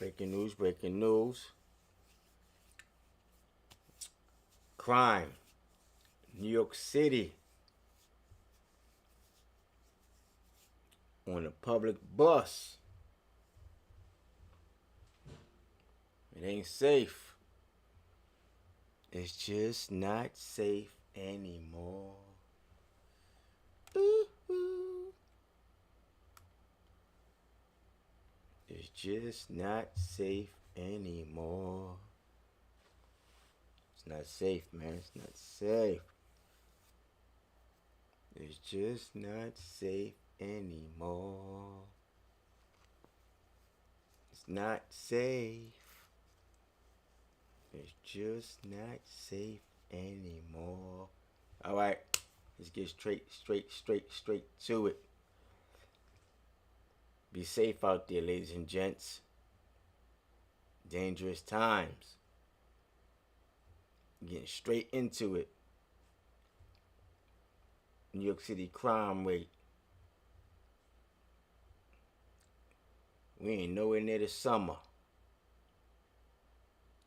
Breaking news. Crime. New York City. On a public bus. It ain't safe. It's just not safe anymore. Ooh, ooh. It's just not safe anymore. It's not safe, man. It's not safe. It's just not safe anymore. It's not safe. It's just not safe anymore. All right, let's get straight to it. Be safe out there, ladies and gents. Dangerous times. Getting straight into it. New York City crime rate. We ain't nowhere near the summer.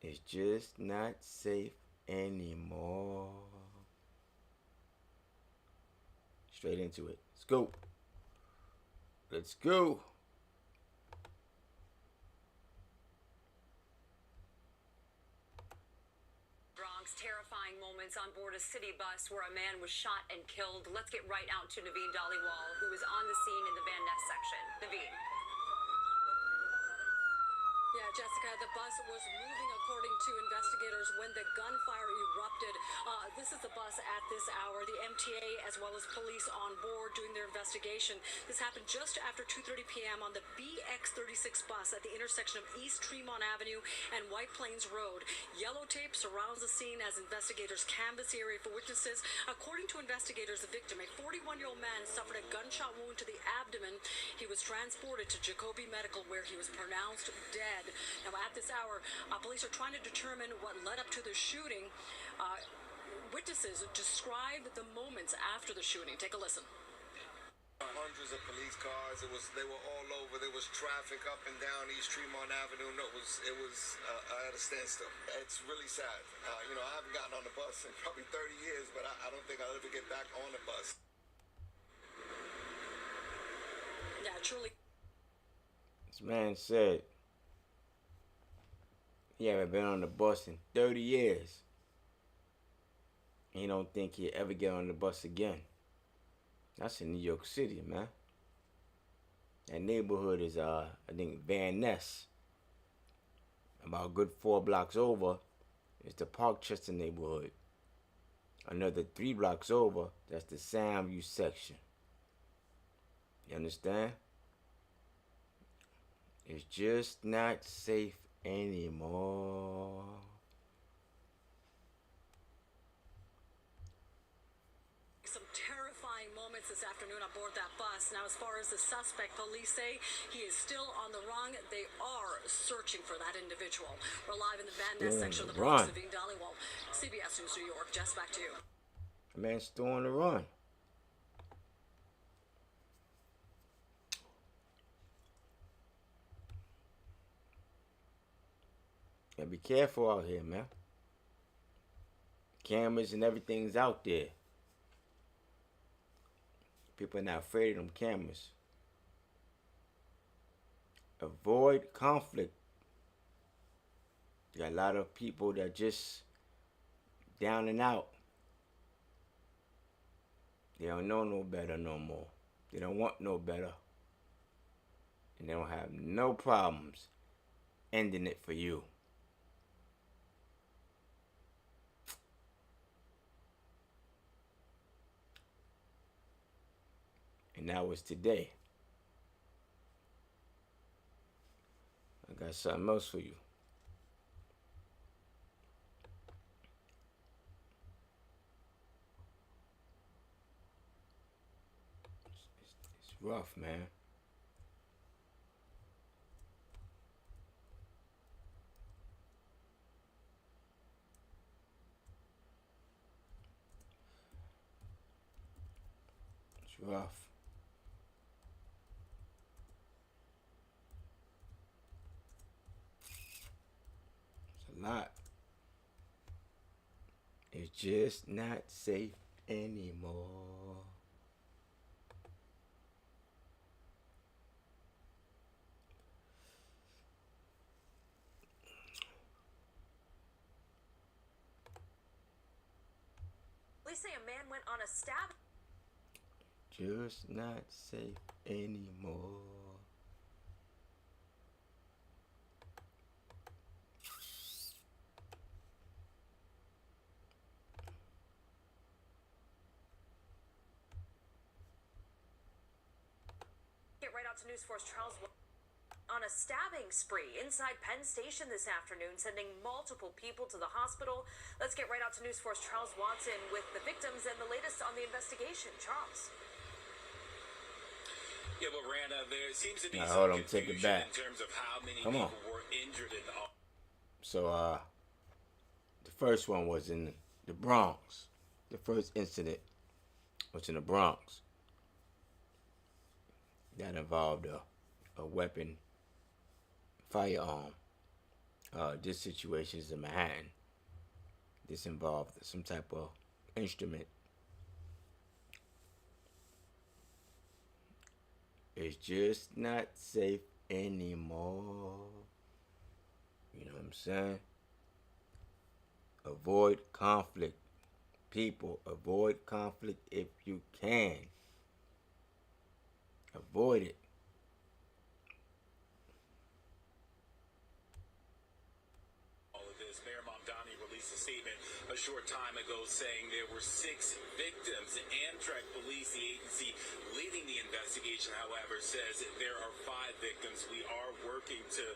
It's just not safe anymore. Straight into it. Let's go. Let's go. Terrifying moments on board a city bus where a man was shot and killed. Let's get right out to Naveen Dhaliwal, who is on the scene in the Van Ness section. Naveen. Yeah, Jessica, the bus was moving according to investigators when the gunfire erupted. This is the bus at this hour. The MTA as well as police on board doing their investigation. This happened just after 2:30 p.m. on the BX36 bus at the intersection of East Tremont Avenue and White Plains Road. Yellow tape surrounds the scene as investigators canvass the area for witnesses. According to investigators, the victim, a 41-year-old man, suffered a gunshot wound to the abdomen. He was transported to Jacobi Medical where he was pronounced dead. Now, at this hour, police are trying to determine what led up to the shooting. Witnesses describe the moments after the shooting. Take a listen. Hundreds of police cars. They were all over. There was traffic up and down East Tremont Avenue. No, it was at a standstill. It's really sad. I haven't gotten on the bus in probably 30 years, but I don't think I'll ever get back on the bus. Yeah, truly. This man said he haven't been on the bus in 30 years. He don't think he'll ever get on the bus again. That's in New York City, man. That neighborhood is, I think, Van Ness. About a good 4 blocks over is the Parkchester neighborhood. Another 3 blocks over, that's the Soundview section. You understand? It's just not safe anymore. Some terrifying moments this afternoon aboard that bus. Now, as far as the suspect, police say he is still on the run. They are searching for that individual. We're live in the Van Ness section of the Bronx. Naveen Dhaliwal, CBS News, New York. Jess, back to you. The man's still on the run. Gotta be careful out here, man. Cameras and everything's out there. People are not afraid of them cameras. Avoid conflict. You got a lot of people that just down and out. They don't know no better no more. They don't want no better. And they don't have no problems ending it for you. And that was today. I got something else for you. It's rough, man. It's rough. lot. It's just not safe anymore. Police say a man went on a stab. Just not safe anymore. Get right out to News Force Charles on a stabbing spree inside Penn Station this afternoon, sending multiple people to the hospital. Let's get right out to News Force Charles Watson with the victims and the latest on the investigation. Charles. Yeah, but Randa, there seems to be Now, some hold on, take it confusion back. in terms of how many Come on. people were injured in the. So, the first one was in the Bronx. The first incident was in the Bronx. That involved a weapon, firearm. This situation is in Manhattan. This involved some type of instrument. It's just not safe anymore. You know what I'm saying? Avoid conflict. People, avoid conflict if you can. Avoid it. Mayor Mamdani released a statement a short time ago saying there were 6 victims. Amtrak Police, the agency leading the investigation, however, says there are 5 victims. We are working to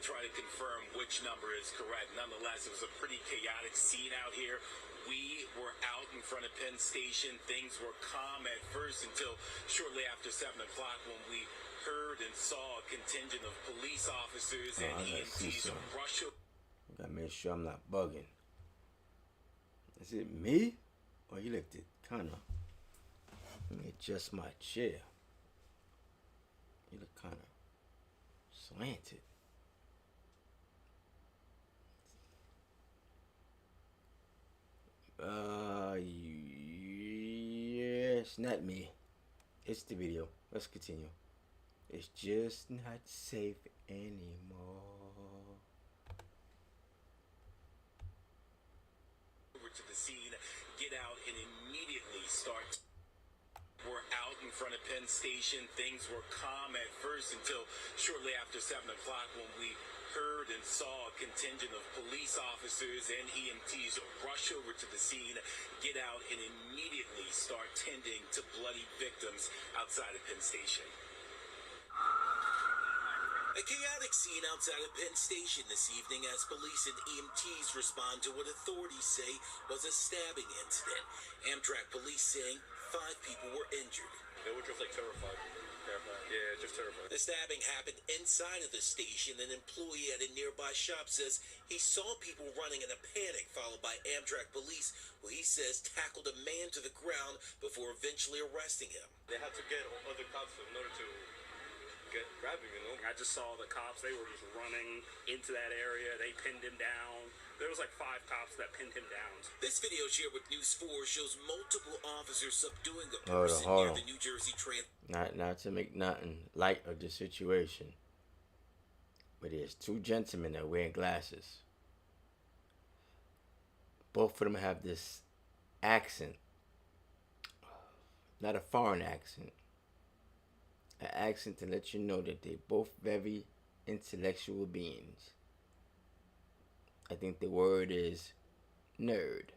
try to confirm which number is correct. Nonetheless, it was a pretty chaotic scene out here. We were out in front of Penn Station. Things were calm at first until shortly after 7 o'clock when we heard and saw a contingent of police officers and EMTs rush. Gotta make sure I'm not bugging. Is it me? Or you looked it kinda. Let me adjust my chair. You look kinda slanted. Yes, not me. It's the video. Let's continue. It's just not safe anymore. To the scene, get out and immediately start. We're out in front of Penn Station. Things were calm at first until shortly after 7 o'clock when we heard and saw a contingent of police officers and EMTs rush over to the scene, get out and immediately start tending to bloody victims outside of Penn Station. A chaotic scene outside of Penn Station this evening as police and EMTs respond to what authorities say was a stabbing incident. Amtrak police saying 5 people were injured. They were just like terrified. Yeah, just terrified. The stabbing happened inside of the station. An employee at a nearby shop says he saw people running in a panic, followed by Amtrak police, who he says tackled a man to the ground before eventually arresting him. They had to get other cops in order to grab him, you know. I just saw the cops. They were just running into that area. They pinned him down. There was like 5 cops that pinned him down. This video shared with News 4 shows multiple officers subduing a Hold person on. near the New Jersey train. Not to make nothing light of the situation, but there's 2 gentlemen that are wearing glasses. Both of them have this accent, not a foreign accent, an accent to let you know that they're both very intellectual beings. I think the word is nerd.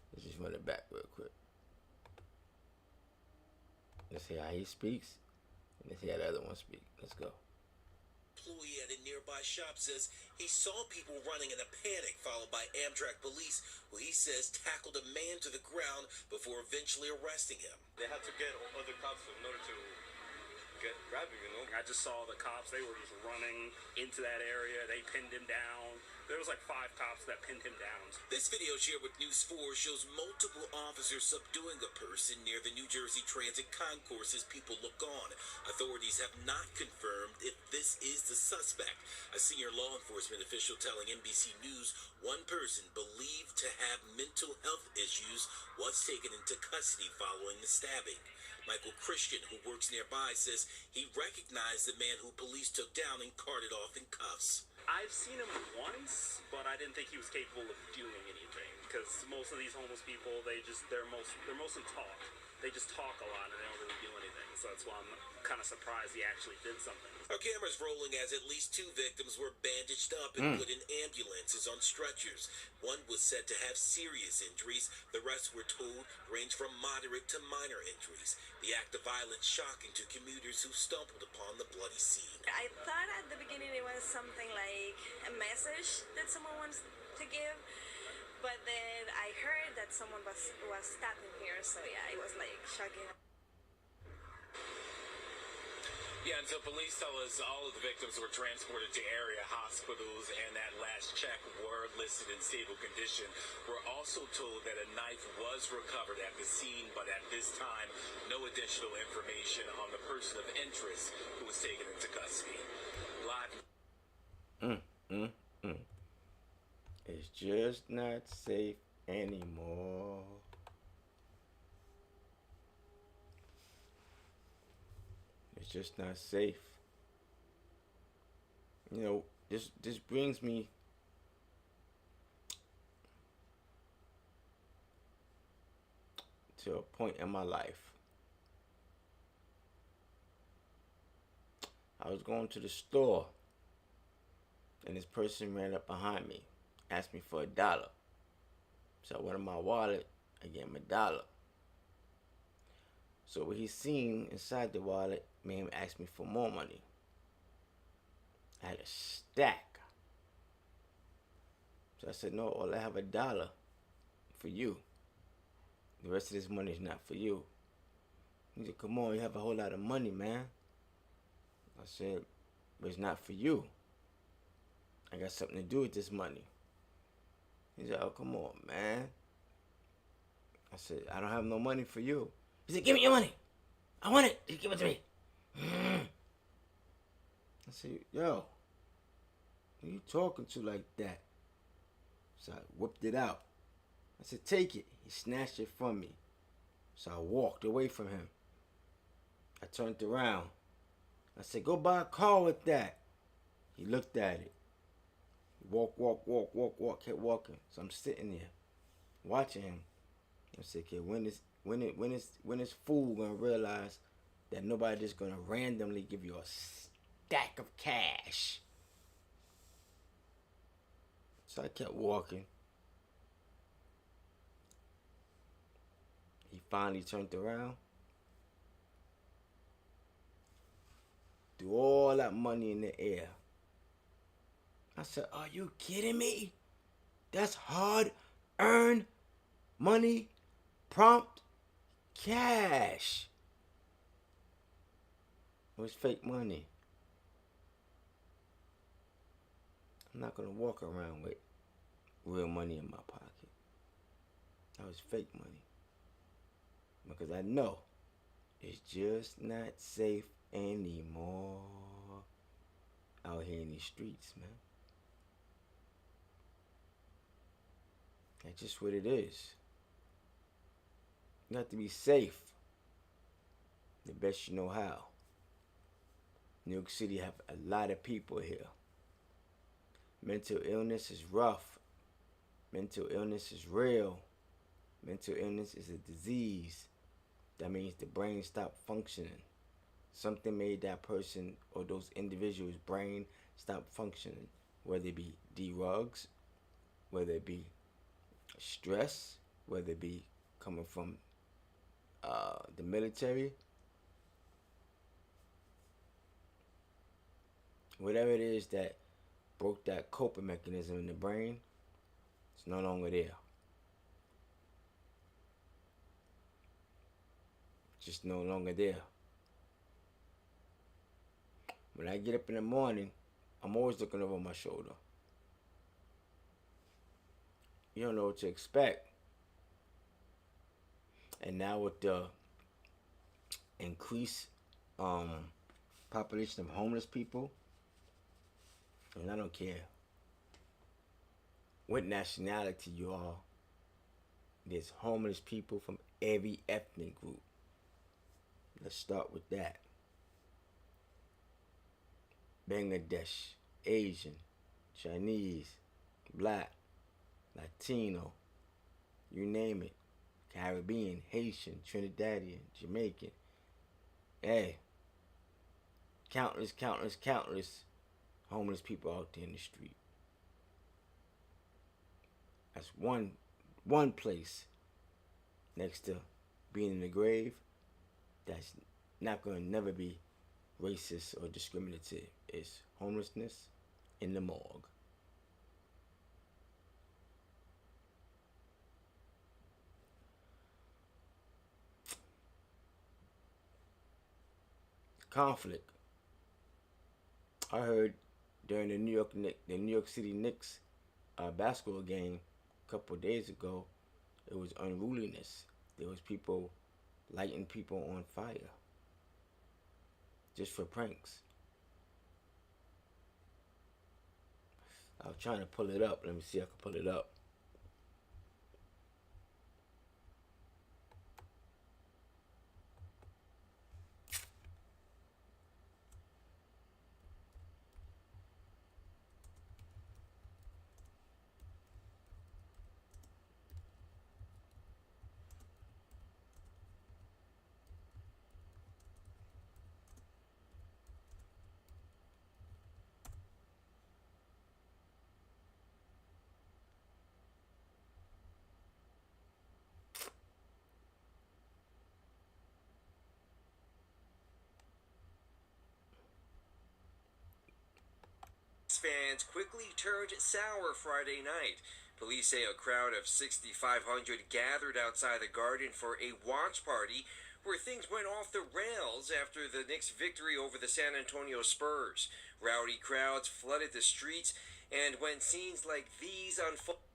Let's just run it back real quick. Let's hear how he speaks, and let's hear how the other one speaks. Let's go. Employee at a nearby shop says he saw people running in a panic, followed by Amtrak police, who he says tackled a man to the ground before eventually arresting him. They had to get other cops in order to grab him, you know. I just saw the cops. They were just running into that area. They pinned him down. There was like 5 cops that pinned him down. This video shared with News 4 shows multiple officers subduing a person near the New Jersey Transit concourse as people look on. Authorities have not confirmed if this is the suspect. A senior law enforcement official telling NBC News one person believed to have mental health issues was taken into custody following the stabbing. Michael Christian, who works nearby, says he recognized the man who police took down and carted off in cuffs. I've seen him once, but I didn't think he was capable of doing anything. Because most of these homeless people, they're mostly talk. They just talk a lot and they don't really do anything. So that's why I'm kind of surprised he actually did something. Our camera's rolling as at least 2 victims were bandaged up and put in ambulances on stretchers. One was said to have serious injuries. The rest were told range from moderate to minor injuries. The act of violence shocking to commuters who stumbled upon the bloody scene. I thought at the beginning it was something like a message that someone wants to give, but then I heard that someone was stabbed in here, so yeah, it was like shocking. Yeah, and so police tell us all of the victims were transported to area hospitals and at last check were listed in stable condition. We're also told that a knife was recovered at the scene, but at this time, no additional information on the person of interest who was taken into custody. Live. It's just not safe anymore. It's just not safe. You know, this brings me to a point in my life. I was going to the store and this person ran up behind me, asked me for $1. So I went in my wallet, I gave him $1. So what he seen inside the wallet made him ask me for more money. I had a stack. So I said, no, all I have $1 for you. The rest of this money is not for you. He said, come on, you have a whole lot of money, man. I said, but it's not for you. I got something to do with this money. He said, oh, come on, man. I said, I don't have no money for you. He said, give me your money. I want it. Just give it to me. I said, yo, who you talking to like that? So I whipped it out. I said, take it. He snatched it from me. So I walked away from him. I turned around. I said, go buy a car with that. He looked at it. Walk, kept walking. So I'm sitting there watching him. I said, okay, when is fool gonna realize that nobody just gonna randomly give you a stack of cash? So I kept walking. He finally turned around. Threw all that money in the air. I said, are you kidding me? That's hard-earned money, prompt cash. It was fake money. I'm not going to walk around with real money in my pocket. That was fake money. Because I know it's just not safe anymore out here in these streets, man. That's just what it is. You have to be safe the best you know how. New York City have a lot of people here. Mental illness is rough. Mental illness is real. Mental illness is a disease. That means the brain stopped functioning. Something made that person or those individuals' brain stop functioning. Whether it be drugs, whether it be stress, whether it be coming from the military, whatever it is that broke that coping mechanism in the brain, it's no longer there. It's just no longer there. When I get up in the morning, I'm always looking over my shoulder. You don't know what to expect. And now with the increased population of homeless people, and I don't care what nationality you are, there's homeless people from every ethnic group. Let's start with that. Bangladesh, Asian, Chinese, Black, Latino, you name it. Caribbean, Haitian, Trinidadian, Jamaican. Hey, countless homeless people out there in the street. That's one place next to being in the grave that's not going to never be racist or discriminative. It's homelessness in the morgue. Conflict. I heard during the New York City Knicks basketball game a couple of days ago, it was unruliness. There was people lighting people on fire just for pranks. I was trying to pull it up. Let me see if I can pull it up. Fans quickly turned sour Friday night. Police say a crowd of 6,500 gathered outside the Garden for a watch party where things went off the rails after the Knicks' victory over the San Antonio Spurs. Rowdy crowds flooded the streets, and when scenes like these unfolded,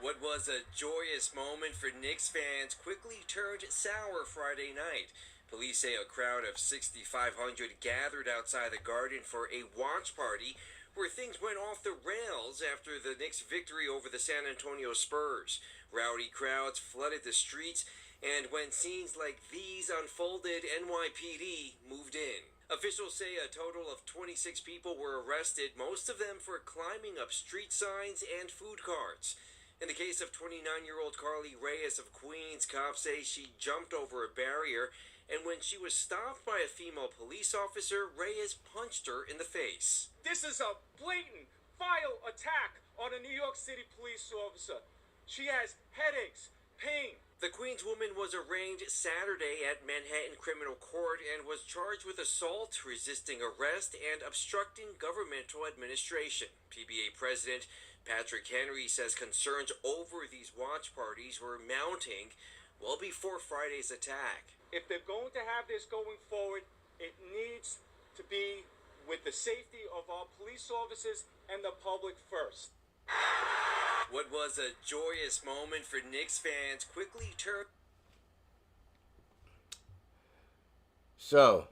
what was a joyous moment for Knicks fans quickly turned sour Friday night. Police say a crowd of 6,500 gathered outside the Garden for a watch party where things went off the rails after the Knicks' victory over the San Antonio Spurs. Rowdy crowds flooded the streets, and when scenes like these unfolded, NYPD moved in. Officials say a total of 26 people were arrested, most of them for climbing up street signs and food carts. In the case of 29-year-old Carly Reyes of Queens, cops say she jumped over a barrier, and when she was stopped by a female police officer, Reyes punched her in the face. This is a blatant, vile attack on a New York City police officer. She has headaches, pain. The Queens woman was arraigned Saturday at Manhattan Criminal Court and was charged with assault, resisting arrest, and obstructing governmental administration. PBA President Patrick Henry says concerns over these watch parties were mounting well before Friday's attack. If they're going to have this going forward, it needs to be with the safety of our police officers and the public first. What was a joyous moment for Knicks fans quickly turned. So,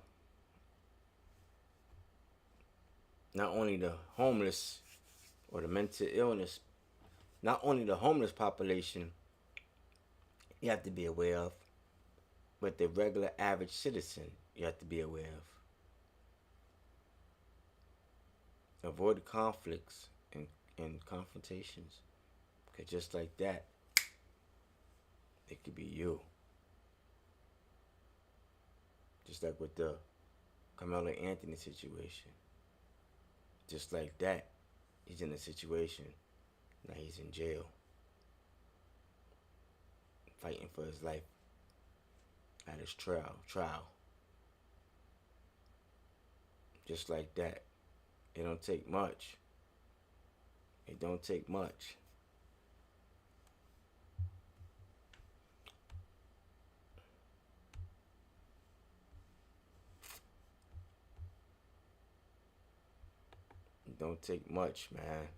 not only the homeless or the mental illness, not only the homeless population you have to be aware of, but the regular average citizen you have to be aware of. Avoid conflicts and confrontations. Because just like that, it could be you. Just like with the Carmelo Anthony situation. Just like that, he's in a situation. Now he's in jail. Fighting for his life at his trial. Just like that. It don't take much. It don't take much. It don't take much, man.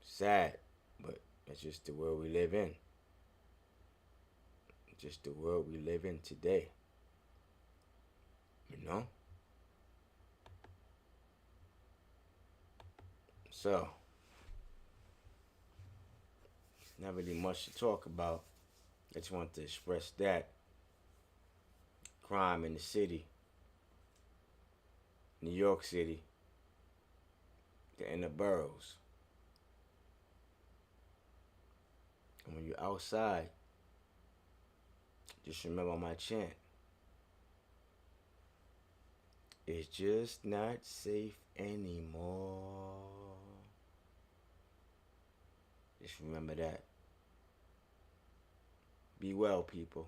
Sad. But that's just the world we live in. Just the world we live in today. You know? So, not really much to talk about. I just want to express that crime in the city, New York City, the inner boroughs. And when you're outside, just remember my chant. It's just not safe anymore. Just remember that. Be well, people.